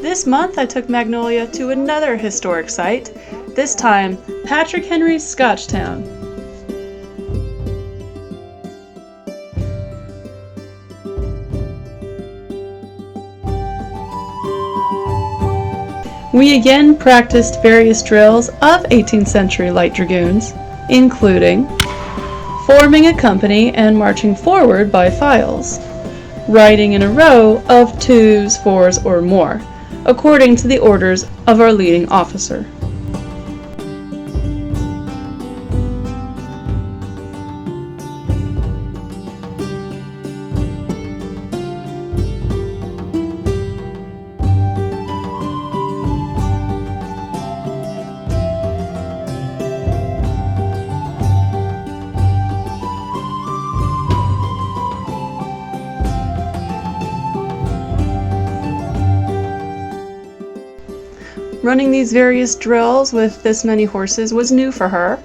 This month I took Magnolia to another historic site, this time Patrick Henry's Scotchtown. We again practiced various drills of 18th century light dragoons, including forming a company and marching forward by files, riding in a row of 2s, 4s, or more, according to the orders of our leading officer. Running these various drills with this many horses was new for her.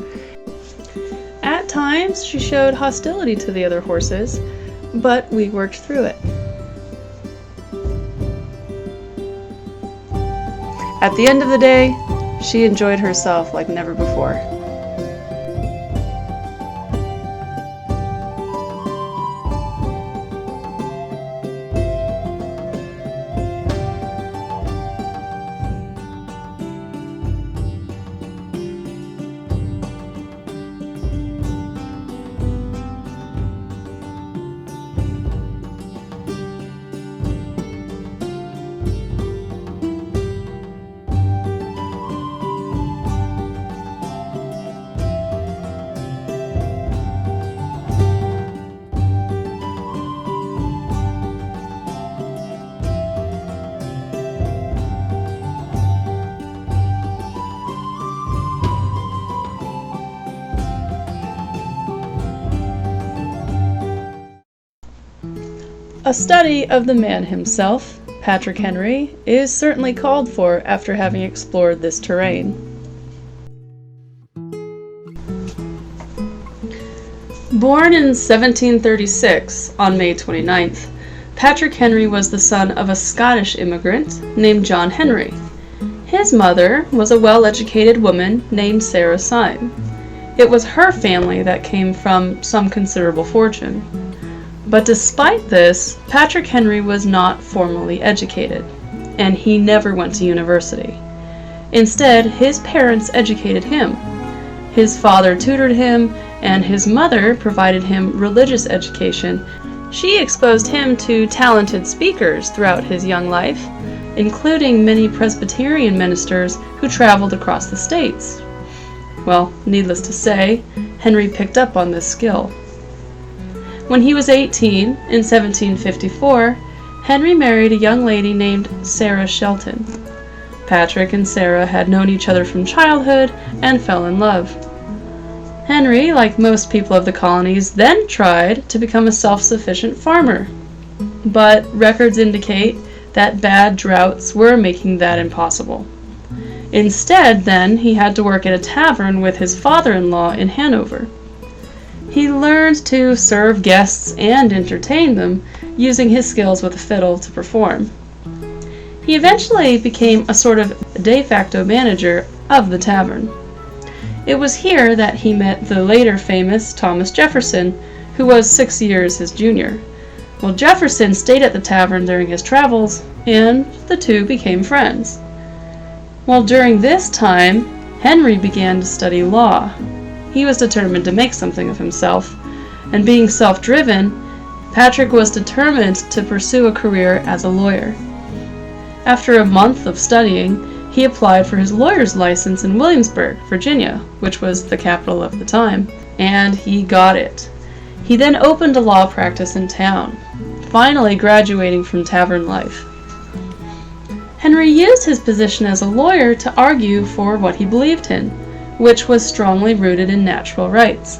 At times, she showed hostility to the other horses, but we worked through it. At the end of the day, she enjoyed herself like never before. A study of the man himself, Patrick Henry, is certainly called for after having explored this terrain. Born in 1736 on May 29th, Patrick Henry was the son of a Scottish immigrant named John Henry. His mother was a well-educated woman named Sarah Syme. It was her family that came from some considerable fortune. But despite this, Patrick Henry was not formally educated, and he never went to university. Instead, his parents educated him. His father tutored him, and his mother provided him religious education. She exposed him to talented speakers throughout his young life, including many Presbyterian ministers who traveled across the states. Well, needless to say, Henry picked up on this skill. When he was 18, in 1754, Henry married a young lady named Sarah Shelton. Patrick and Sarah had known each other from childhood and fell in love. Henry, like most people of the colonies, then tried to become a self-sufficient farmer. But records indicate that bad droughts were making that impossible. Instead, then, he had to work at a tavern with his father-in-law in Hanover. He learned to serve guests and entertain them, using his skills with a fiddle to perform. He eventually became a sort of de facto manager of the tavern. It was here that he met the later famous Thomas Jefferson, who was 6 years his junior. Well, Jefferson stayed at the tavern during his travels, and the two became friends. Well, during this time, Henry began to study law. He was determined to make something of himself, and being self-driven, Patrick was determined to pursue a career as a lawyer. After a month of studying, he applied for his lawyer's license in Williamsburg, Virginia, which was the capital of the time, and he got it. He then opened a law practice in town, finally graduating from tavern life. Henry used his position as a lawyer to argue for what he believed in, which was strongly rooted in natural rights.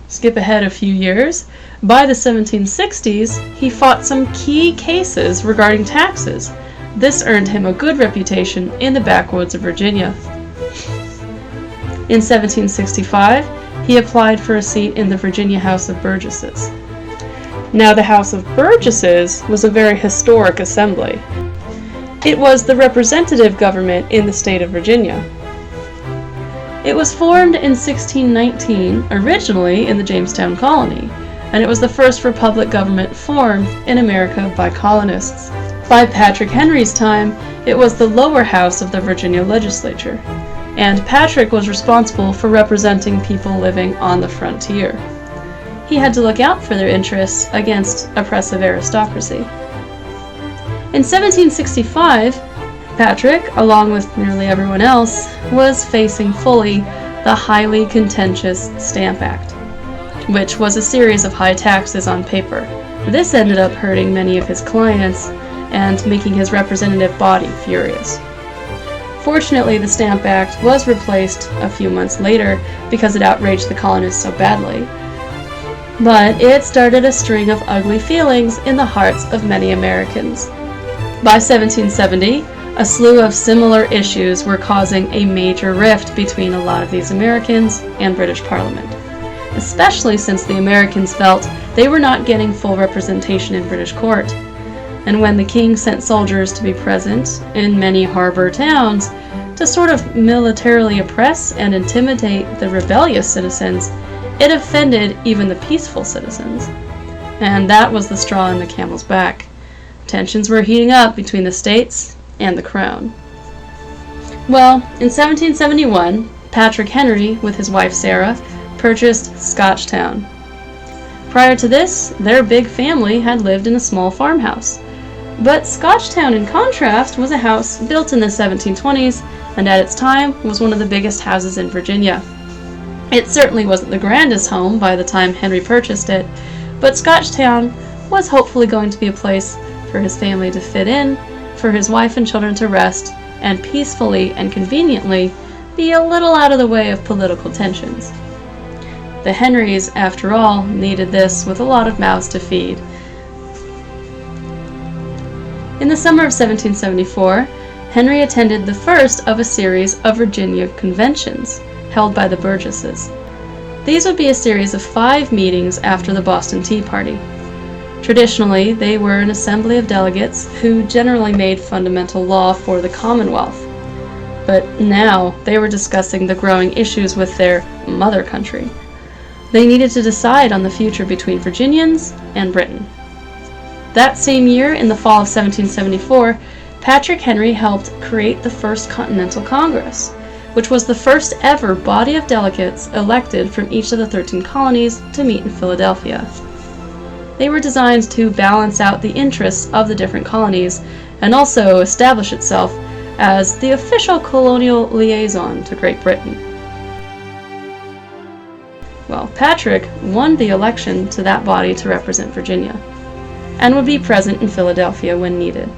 Skip ahead a few years. By the 1760s, he fought some key cases regarding taxes. This earned him a good reputation in the backwoods of Virginia. In 1765, he applied for a seat in the Virginia House of Burgesses. Now, the House of Burgesses was a very historic assembly. It was the representative government in the state of Virginia. It was formed in 1619, originally in the Jamestown colony, and it was the first republic government formed in America by colonists. By Patrick Henry's time, it was the lower house of the Virginia legislature, and Patrick was responsible for representing people living on the frontier. He had to look out for their interests against oppressive aristocracy. In 1765, Patrick, along with nearly everyone else, was facing fully the highly contentious Stamp Act, which was a series of high taxes on paper. This ended up hurting many of his clients and making his representative body furious. Fortunately, the Stamp Act was replaced a few months later because it outraged the colonists so badly. But it started a string of ugly feelings in the hearts of many Americans. By 1770, a slew of similar issues were causing a major rift between a lot of these Americans and British Parliament, especially since the Americans felt they were not getting full representation in British court. And when the king sent soldiers to be present in many harbor towns to sort of militarily oppress and intimidate the rebellious citizens, it offended even the peaceful citizens. And that was the straw in the camel's back. Tensions were heating up between the states and the crown. Well, in 1771, Patrick Henry, with his wife Sarah, purchased Scotchtown. Prior to this, their big family had lived in a small farmhouse. But Scotchtown, in contrast, was a house built in the 1720s and at its time was one of the biggest houses in Virginia. It certainly wasn't the grandest home by the time Henry purchased it, but Scotchtown was hopefully going to be a place for his family to fit in, for his wife and children to rest, and peacefully and conveniently be a little out of the way of political tensions. The Henrys, after all, needed this with a lot of mouths to feed. In the summer of 1774, Henry attended the first of a series of Virginia conventions held by the Burgesses. These would be a series of 5 meetings after the Boston Tea Party. Traditionally, they were an assembly of delegates who generally made fundamental law for the Commonwealth. But now they were discussing the growing issues with their mother country. They needed to decide on the future between Virginians and Britain. That same year, in the fall of 1774, Patrick Henry helped create the First Continental Congress, which was the first ever body of delegates elected from each of the 13 colonies to meet in Philadelphia. They were designed to balance out the interests of the different colonies and also establish itself as the official colonial liaison to Great Britain. Well, Patrick won the election to that body to represent Virginia, and would be present in Philadelphia when needed.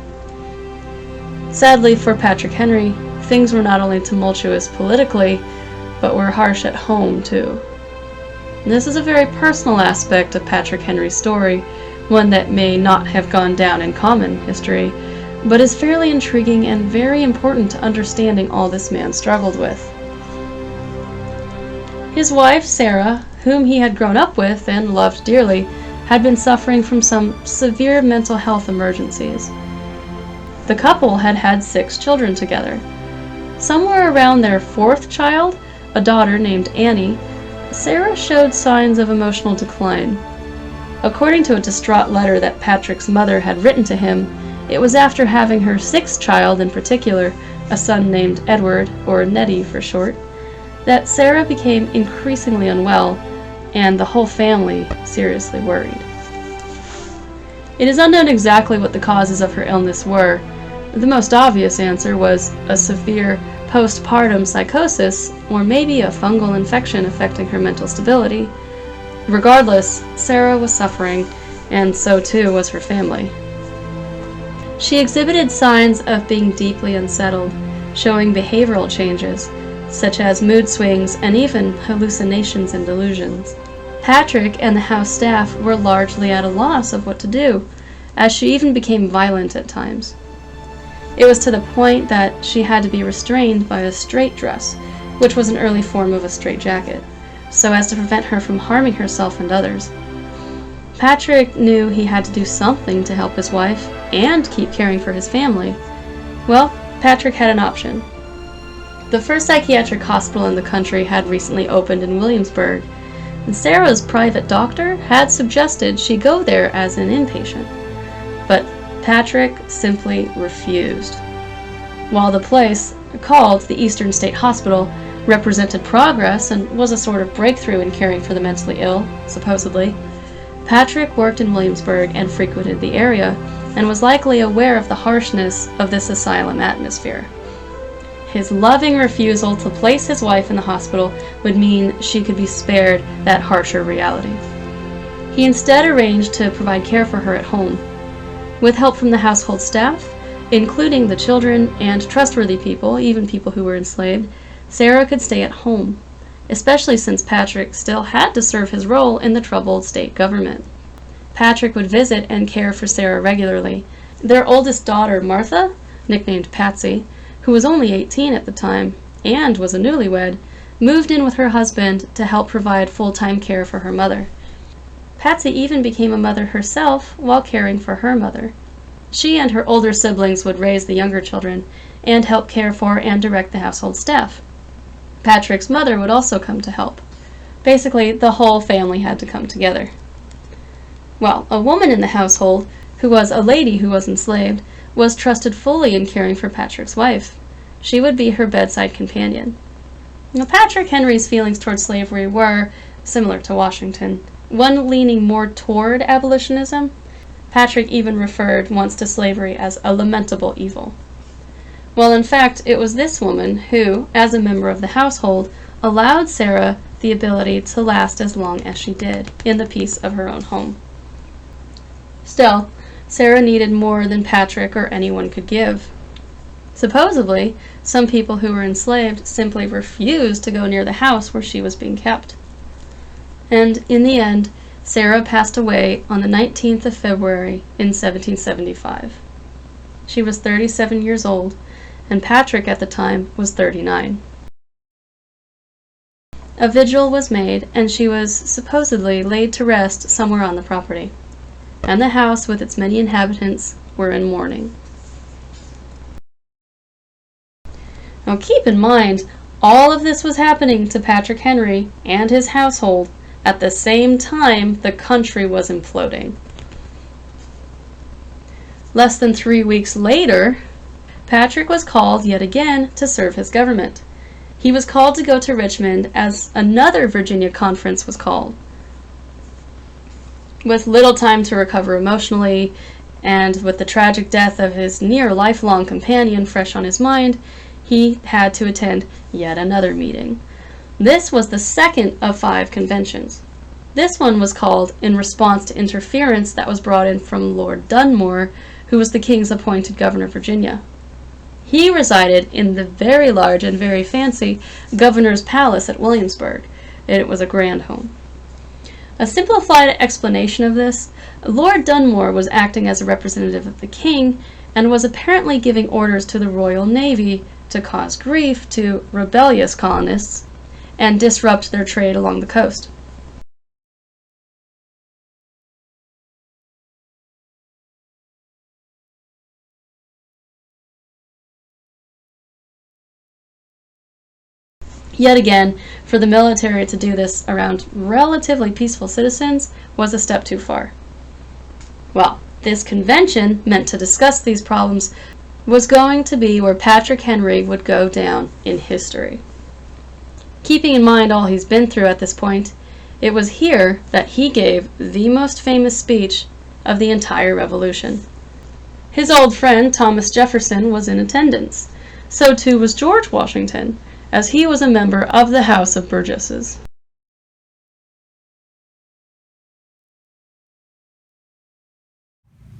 Sadly for Patrick Henry, things were not only tumultuous politically, but were harsh at home too. This is a very personal aspect of Patrick Henry's story, one that may not have gone down in common history, but is fairly intriguing and very important to understanding all this man struggled with. His wife, Sarah, whom he had grown up with and loved dearly, had been suffering from some severe mental health emergencies. The couple had had 6 children together. Somewhere around their 4th child, a daughter named Annie, Sarah showed signs of emotional decline. According to a distraught letter that Patrick's mother had written to him, it was after having her 6th child in particular, a son named Edward, or Neddy for short, that Sarah became increasingly unwell, and the whole family seriously worried. It is unknown exactly what the causes of her illness were. The most obvious answer was a severe postpartum psychosis, or maybe a fungal infection affecting her mental stability. Regardless, Sarah was suffering, and so too was her family. She exhibited signs of being deeply unsettled, showing behavioral changes, such as mood swings and even hallucinations and delusions. Patrick and the house staff were largely at a loss of what to do, as she even became violent at times. It was to the point that she had to be restrained by a straight dress, which was an early form of a straitjacket, so as to prevent her from harming herself and others. Patrick knew he had to do something to help his wife and keep caring for his family, Well, Patrick had an option. The first psychiatric hospital in the country had recently opened in Williamsburg, and Sarah's private doctor had suggested she go there as an inpatient. But Patrick simply refused. While the place, called the Eastern State Hospital, represented progress and was a sort of breakthrough in caring for the mentally ill, supposedly, Patrick worked in Williamsburg and frequented the area, and was likely aware of the harshness of this asylum atmosphere. His loving refusal to place his wife in the hospital would mean she could be spared that harsher reality. He instead arranged to provide care for her at home. With help from the household staff, including the children and trustworthy people, even people who were enslaved, Sarah could stay at home, especially since Patrick still had to serve his role in the troubled state government. Patrick would visit and care for Sarah regularly. Their oldest daughter, Martha, nicknamed Patsy, who was only 18 at the time and was a newlywed, moved in with her husband to help provide full-time care for her mother. Patsy even became a mother herself while caring for her mother. She and her older siblings would raise the younger children and help care for and direct the household staff. Patrick's mother would also come to help. Basically, the whole family had to come together. Well, a woman in the household, who was a lady who was enslaved, was trusted fully in caring for Patrick's wife. She would be her bedside companion. Now, Patrick Henry's feelings toward slavery were similar to Washington, one leaning more toward abolitionism. Patrick even referred once to slavery as a lamentable evil. Well, in fact, it was this woman who, as a member of the household, allowed Sarah the ability to last as long as she did in the peace of her own home. Still, Sarah needed more than Patrick or anyone could give. Supposedly, some people who were enslaved simply refused to go near the house where she was being kept. And in the end, Sarah passed away on the 19th of February in 1775. She was 37 years old, and Patrick at the time was 39. A vigil was made, and she was supposedly laid to rest somewhere on the property, and the house with its many inhabitants were in mourning. Now keep in mind, all of this was happening to Patrick Henry and his household at the same time the country was imploding. Less than 3 weeks later, Patrick was called yet again to serve his government. He was called to go to Richmond as another Virginia conference was called. With little time to recover emotionally, and with the tragic death of his near lifelong companion fresh on his mind, he had to attend yet another meeting. This was the second of 5 conventions. This one was called in response to interference that was brought in from Lord Dunmore, who was the king's appointed governor of Virginia. He resided in the very large and very fancy Governor's Palace at Williamsburg, and it was a grand home. A simplified explanation of this, Lord Dunmore was acting as a representative of the king and was apparently giving orders to the Royal Navy to cause grief to rebellious colonists and disrupt their trade along the coast. Yet again, for the military to do this around relatively peaceful citizens was a step too far. Well, this convention, meant to discuss these problems, was going to be where Patrick Henry would go down in history. Keeping in mind all he's been through at this point, it was here that he gave the most famous speech of the entire Revolution. His old friend Thomas Jefferson was in attendance. So too was George Washington, as he was a member of the House of Burgesses.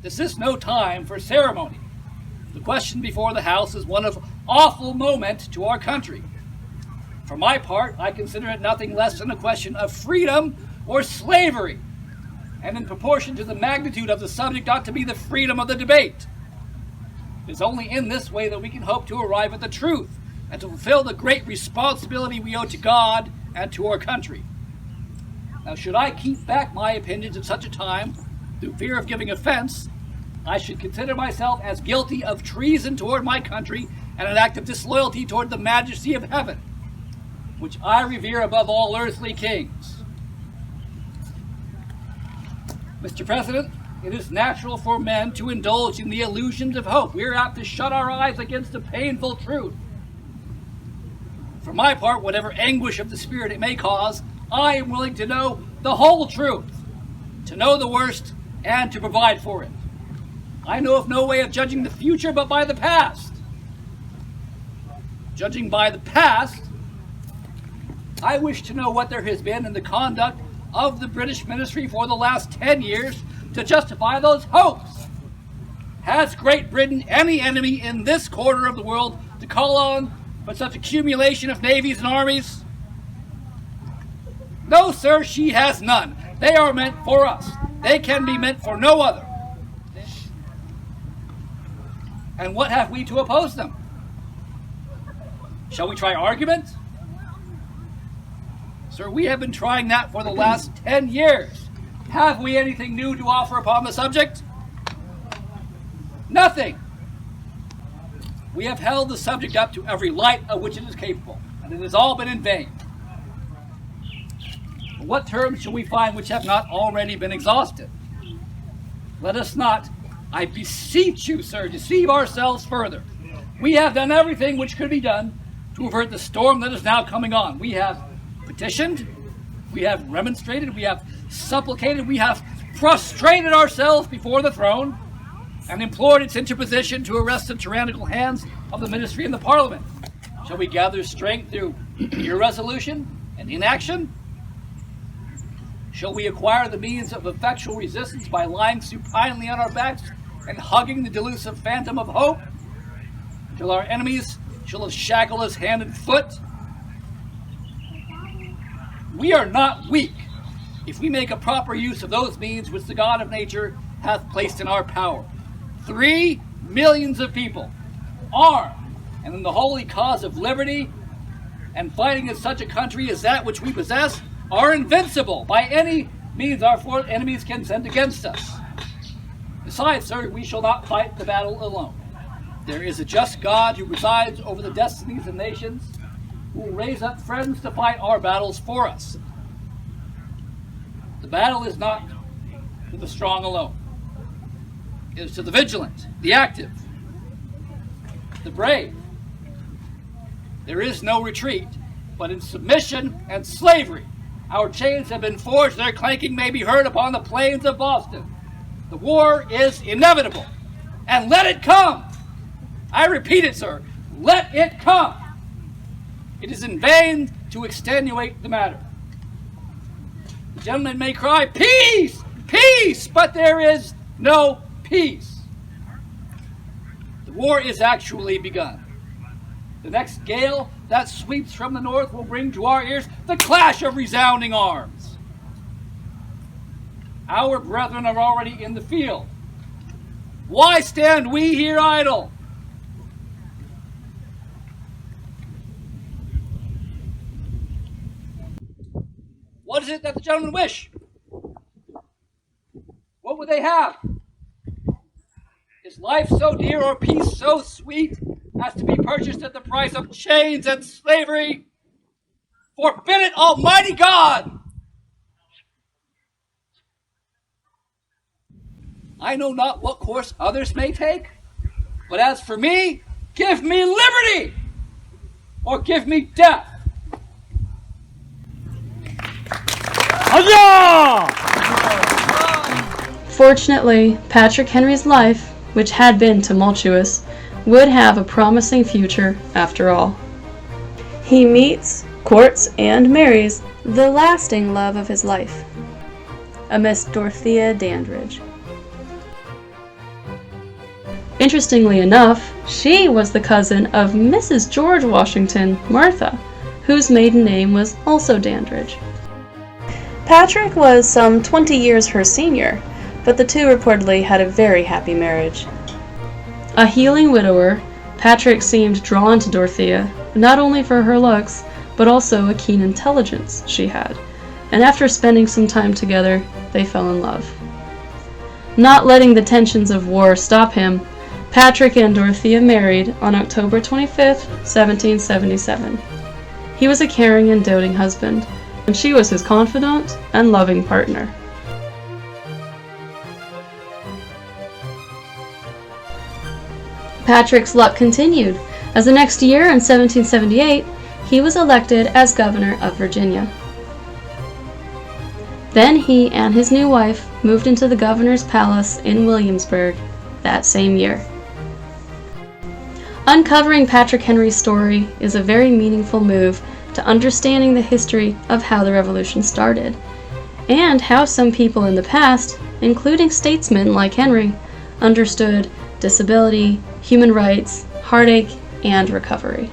This is no time for ceremony. The question before the House is one of awful moment to our country. For my part, I consider it nothing less than a question of freedom or slavery, and in proportion to the magnitude of the subject ought to be the freedom of the debate. It is only in this way that we can hope to arrive at the truth and to fulfill the great responsibility we owe to God and to our country. Now, should I keep back my opinions at such a time through fear of giving offense, I should consider myself as guilty of treason toward my country and an act of disloyalty toward the majesty of heaven, which I revere above all earthly kings. Mr. President, it is natural for men to indulge in the illusions of hope. We are apt to shut our eyes against a painful truth. For my part, whatever anguish of the spirit it may cause, I am willing to know the whole truth, to know the worst, and to provide for it. I know of no way of judging the future but by the past. Judging by the past, I wish to know what there has been in the conduct of the British ministry for the last 10 years to justify those hopes. Has Great Britain any enemy in this quarter of the world to call on but such accumulation of navies and armies? No, sir, she has none. They are meant for us. They can be meant for no other. And what have we to oppose them? Shall we try argument? Sir, we have been trying that for the last 10 years. Have we anything new to offer upon the subject? Nothing. We have held the subject up to every light of which it is capable, and it has all been in vain. What terms shall we find which have not already been exhausted? Let us not, I beseech you, sir, deceive ourselves further. We have done everything which could be done to avert the storm that is now coming on. We have petitioned, we have remonstrated, we have supplicated, we have prostrated ourselves before the throne and implored its interposition to arrest the tyrannical hands of the ministry and the parliament. Shall we gather strength through irresolution and inaction? Shall we acquire the means of effectual resistance by lying supinely on our backs and hugging the delusive phantom of hope till our enemies shall have shackled us hand and foot? We are not weak if we make a proper use of those means which the God of nature hath placed in our power. 3 millions of people, armed and in the holy cause of liberty, and fighting in such a country as that which we possess, are invincible by any means our foreign enemies can send against us. Besides, sir, we shall not fight the battle alone. There is a just God who presides over the destinies of nations, who will raise up friends to fight our battles for us. The battle is not to the strong alone. It is to the vigilant, the active, the brave. There is no retreat, but in submission and slavery. Our chains have been forged, their clanking may be heard upon the plains of Boston. The war is inevitable, and let it come. I repeat it, sir, let it come. It is in vain to extenuate the matter. The gentleman may cry, peace, peace, but there is no peace. The war is actually begun. The next gale that sweeps from the north will bring to our ears the clash of resounding arms. Our brethren are already in the field. Why stand we here idle? What is it that the gentlemen wish? What would they have? Is life so dear or peace so sweet as to be purchased at the price of chains and slavery? Forbid it, Almighty God! I know not what course others may take, but as for me, give me liberty or give me death. Fortunately, Patrick Henry's life, which had been tumultuous, would have a promising future after all. He meets, courts, and marries the lasting love of his life, a Miss Dorothea Dandridge. Interestingly enough, she was the cousin of Mrs. George Washington, Martha, whose maiden name was also Dandridge. Patrick was some 20 years her senior, but the two reportedly had a very happy marriage. A healing widower, Patrick seemed drawn to Dorothea, not only for her looks, but also a keen intelligence she had, and after spending some time together, they fell in love. Not letting the tensions of war stop him, Patrick and Dorothea married on October 25, 1777. He was a caring and doting husband, and she was his confidant and loving partner. Patrick's luck continued, as the next year in 1778, he was elected as governor of Virginia. Then he and his new wife moved into the governor's palace in Williamsburg that same year. Uncovering Patrick Henry's story is a very meaningful move to understanding the history of how the Revolution started, and how some people in the past, including statesmen like Henry, understood disability, human rights, heartache, and recovery.